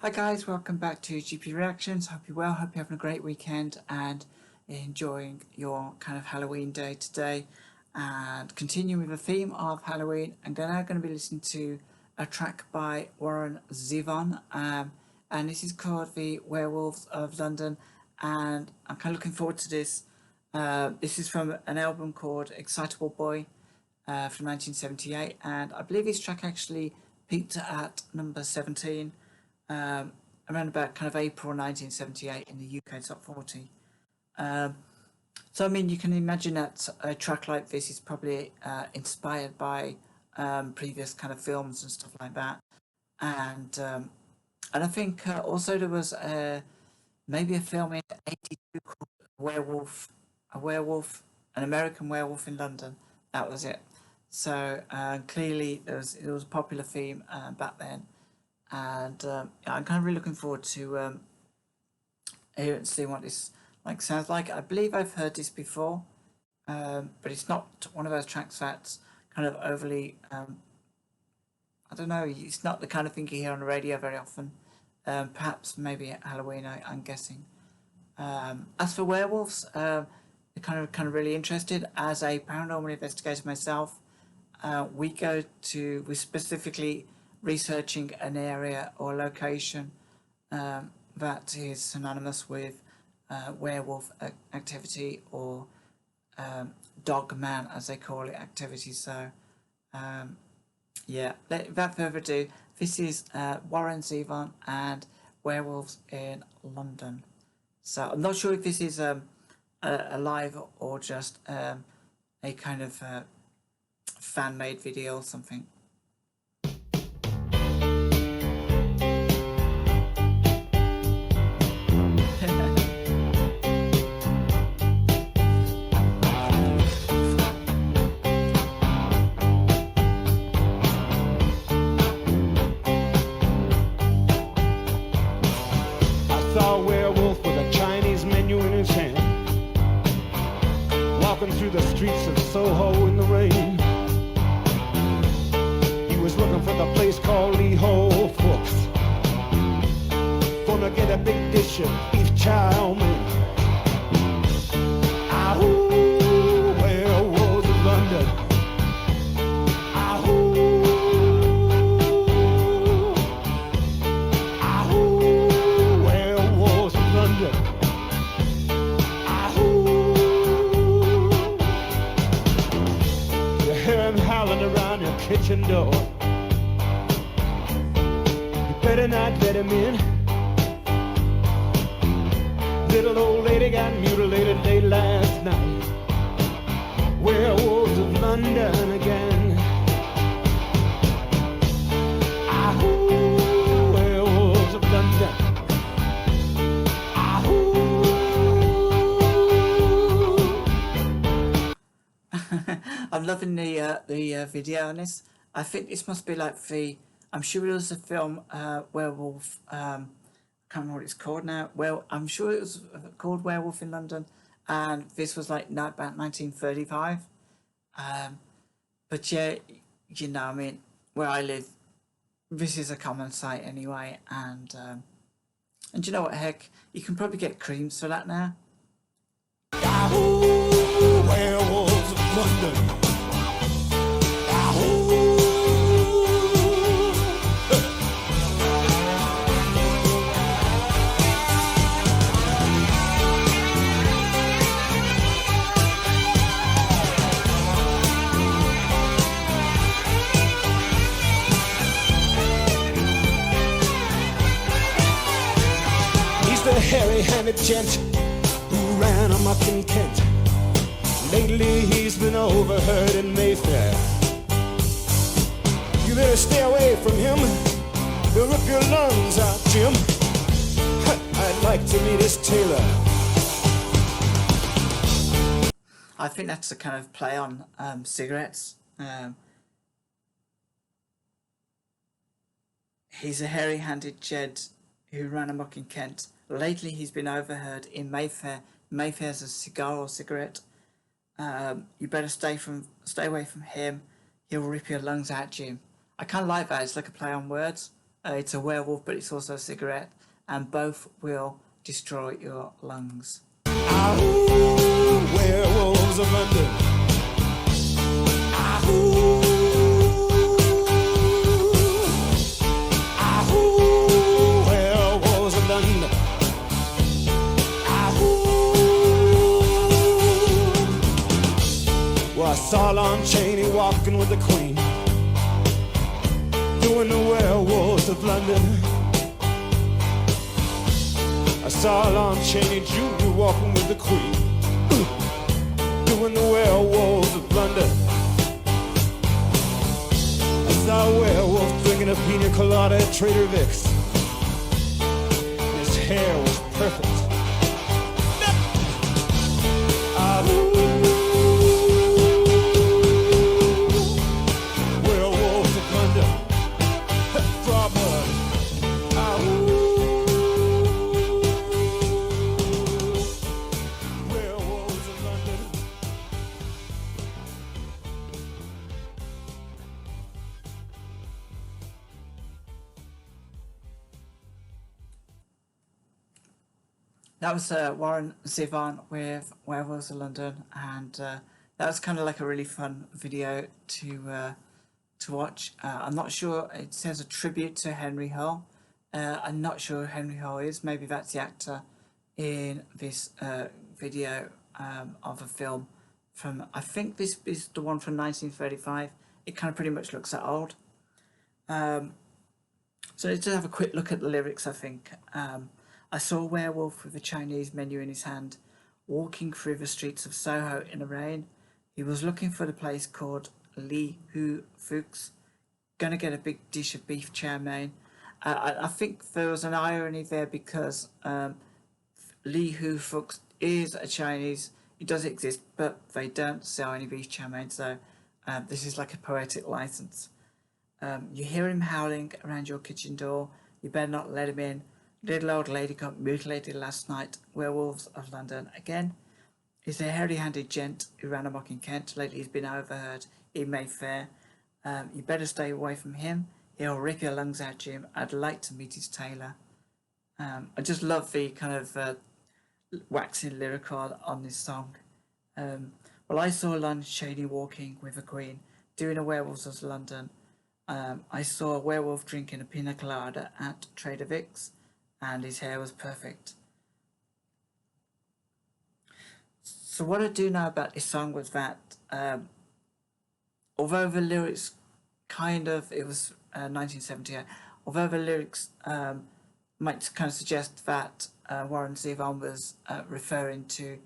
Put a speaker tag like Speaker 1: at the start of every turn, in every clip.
Speaker 1: Hi guys, welcome back to GP Reactions. Hope you're well, hope you're having a great weekend and enjoying your kind of Halloween day today. And continuing with the theme of Halloween, I'm now going to be listening to a track by Zevon, and this is called the Werewolves of London, and I'm kind of looking forward to this. This is from an album called Excitable Boy from 1978, and I believe this track actually peaked at number 17 around about kind of April 1978 in the UK Top 40. So I mean, you can imagine that a track like this is probably inspired by previous kind of films and stuff like that, and I think also there was maybe a film in '82 called an American Werewolf in London. That was it. So clearly it was a popular theme back then, and I'm kind of really looking forward to hearing and seeing what this sounds like. I believe I've heard this before, but it's not one of those tracks that's kind of overly. I don't know. It's not the kind of thing you hear on the radio very often. Perhaps maybe at Halloween, I'm guessing. As for werewolves, kind of really interested. As a paranormal investigator myself, we're specifically researching an area or location that is synonymous with werewolf activity or dog man, as they call it, activity. So yeah, without further ado, this is Warren Zevon and Werewolves in London. So I'm not sure if this is a live or just a kind of fan-made video or something.
Speaker 2: Saw a werewolf with a Chinese menu in his hand, walking through the streets of Soho in the rain. He was looking for the place called Lee Ho Fooks, gonna get a big dish of beef chow mein. Ahoo, werewolves of London. Around your kitchen door, you better not let him in. Little old lady got mutilated late last night. Werewolves of London again. Ahoo, werewolves of London.
Speaker 1: I'm loving the video on this. I think this must be like I'm sure it was a film Werewolf. I can't remember what it's called now. Well, I'm sure it was called Werewolf in London, and this was like about 1935. But yeah, you know, I mean, where I live, this is a common sight anyway, and you know what? Heck, you can probably get creams for that now.
Speaker 2: Yahoo! Werewolves of London. He's the hairy-handed gent who ran amok in Kent. Lately he's been overheard in Mayfair. You better stay away from him. He'll rip your lungs out, Jim. I'd like to meet his tailor.
Speaker 1: I think that's a kind of play on cigarettes. He's a hairy-handed gent who ran amok in Kent. Lately he's been overheard in Mayfair. Mayfair's a cigar or cigarette. You better stay away from him. He'll rip your lungs out, Jim. I kind of like that. It's like a play on words. It's a werewolf, but it's also a cigarette, and both will destroy your lungs.
Speaker 2: Ahoo, werewolves of London. Ahoo, ahoo, werewolves of London. Ahoo. Well, I saw Lon Chaney walking with the Queen, doing the werewolves of London. I saw Lon Chaney Jr. walking with the Queen, doing the werewolves of London. I saw a werewolf drinking a pina colada at Trader Vic's. His hair was perfect. Werewolves of London. Draw blood. Werewolves of London.
Speaker 1: That was Warren Zevon with Werewolves of London, and that was kind of like a really fun video to watch. I'm not sure, it says a tribute to Henry Hull. I'm not sure who Henry Hull is. Maybe that's the actor in this video of a film from, I think this is the one from 1935. It kind of pretty much looks that old. So let's just have a quick look at the lyrics, I think. I saw a werewolf with a Chinese menu in his hand, walking through the streets of Soho in the rain. He was looking for the place called Li Hu Fuchs. Gonna get a big dish of beef chow mein. I think there was an irony there because Li Hu Fuchs is a Chinese. It does exist, but they don't sell any beef chow mein, so this is like a poetic license. You hear him howling around your kitchen door. You better not let him in. Little old lady got mutilated last night. Werewolves of London again. He's a hairy-handed gent who ran amok in Kent. Lately he's been overheard in Mayfair. You better stay away from him. He'll rip your lungs out, Jim. I'd like to meet his tailor. I just love the kind of waxing lyrical on this song. Well, I saw Lon Chaney walking with a queen, doing a Werewolves of London. I saw a werewolf drinking a pina colada at Trader Vic's, and his hair was perfect. So what I do know about this song was that although the lyrics it was 1978, although the lyrics might kind of suggest that Warren Zevon was referring to,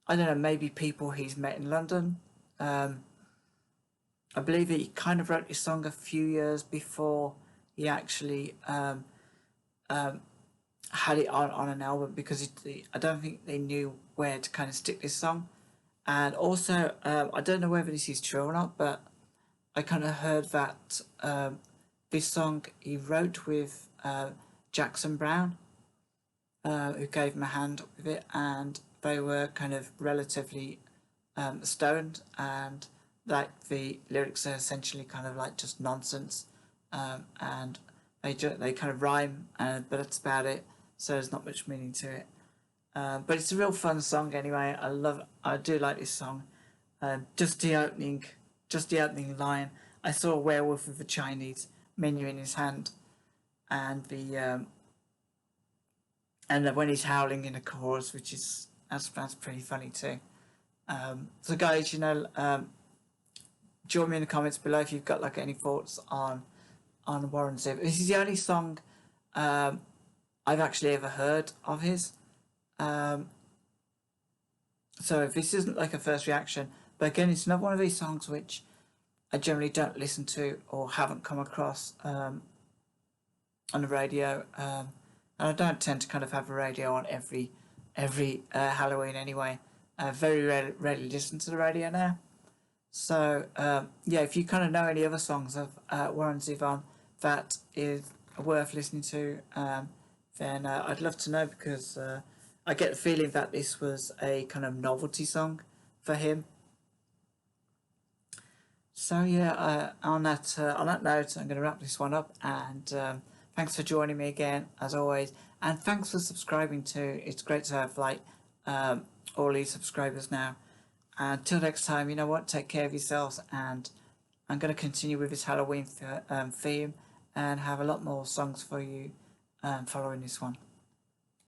Speaker 1: I don't know, maybe people he's met in London. I believe he kind of wrote this song a few years before he actually had it on an album, because I don't think they knew where to kind of stick this song. And also, I don't know whether this is true or not, but I kind of heard that this song he wrote with Jackson Browne, who gave him a hand with it, and they were kind of relatively stoned, and like the lyrics are essentially kind of like just nonsense, and they kind of rhyme, but that's about it. So there's not much meaning to it. But it's a real fun song anyway. I do like this song. Just the opening line. I saw a werewolf with a Chinese menu in his hand, and when he's howling in a chorus, which is that's pretty funny too. So guys, join me in the comments below if you've got like any thoughts on Warren Zevon. This is the only song I've actually ever heard of his. So if this isn't like a first reaction, but again, it's another one of these songs which I generally don't listen to or haven't come across on the radio, and I don't tend to kind of have a radio on every Halloween anyway. I very rarely listen to the radio now. So yeah, if you kind of know any other songs of Warren Zevon that is worth listening to, then I'd love to know, because I get the feeling that this was a kind of novelty song for him. So yeah, on that note, I'm going to wrap this one up, and Thanks for joining me again, as always, and thanks for subscribing too. It's great to have like all these subscribers now. Until next time, you know what? Take care of yourselves, and I'm going to continue with this Halloween theme and have a lot more songs for you following this one.